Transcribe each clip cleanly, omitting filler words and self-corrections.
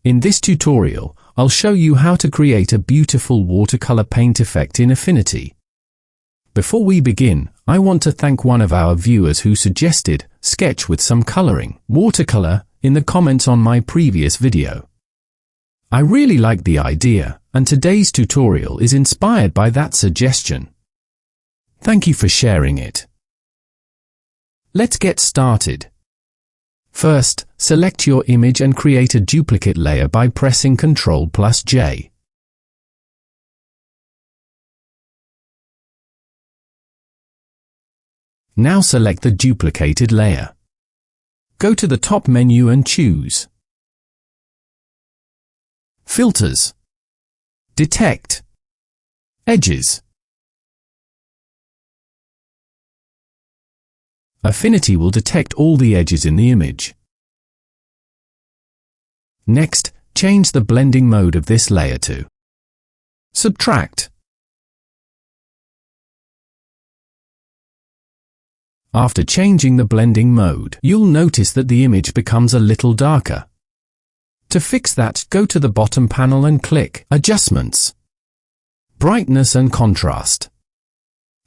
In this tutorial, I'll show you how to create a beautiful watercolor paint effect in Affinity. Before we begin, I want to thank one of our viewers who suggested sketch with some coloring, watercolor, in the comments on my previous video. I really like the idea, and today's tutorial is inspired by that suggestion. Thank you for sharing it. Let's get started. First, select your image and create a duplicate layer by pressing Ctrl+J. Now select the duplicated layer. Go to the top menu and choose Filters, Detect, Edges. Affinity will detect all the edges in the image. Next, change the blending mode of this layer to Subtract. After changing the blending mode, you'll notice that the image becomes a little darker. To fix that, go to the bottom panel and click Adjustments, Brightness and Contrast.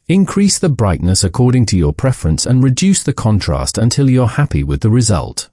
Increase the brightness according to your preference and reduce the contrast until you're happy with the result.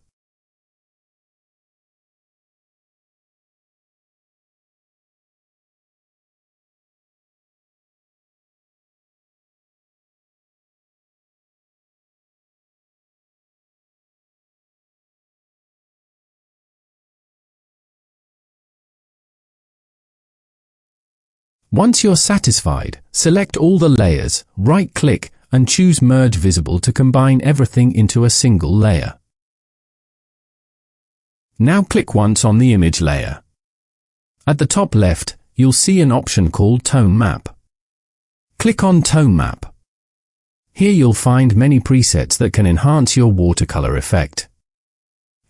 Once you're satisfied, select all the layers, right-click, and choose Merge Visible to combine everything into a single layer. Now click once on the image layer. At the top left, you'll see an option called Tone Map. Click on Tone Map. Here you'll find many presets that can enhance your watercolor effect.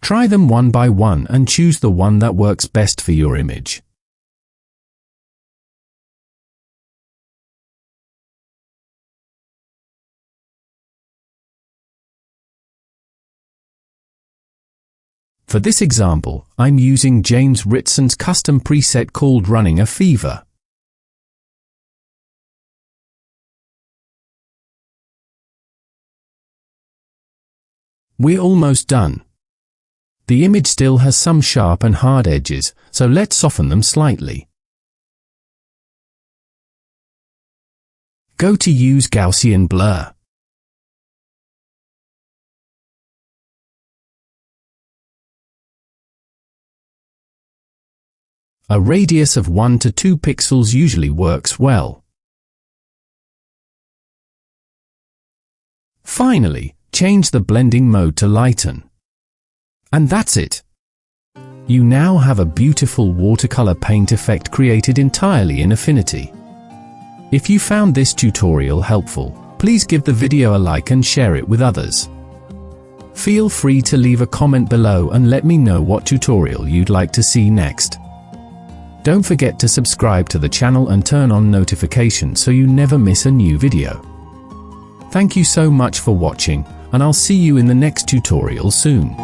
Try them one by one and choose the one that works best for your image. For this example, I'm using James Ritson's custom preset called Running a Fever. We're almost done. The image still has some sharp and hard edges, so let's soften them slightly. Go to Use Gaussian Blur. A radius of 1 to 2 pixels usually works well. Finally, change the blending mode to lighten. And that's it. You now have a beautiful watercolor paint effect created entirely in Affinity. If you found this tutorial helpful, please give the video a like and share it with others. Feel free to leave a comment below and let me know what tutorial you'd like to see next. Don't forget to subscribe to the channel and turn on notifications so you never miss a new video. Thank you so much for watching, and I'll see you in the next tutorial soon.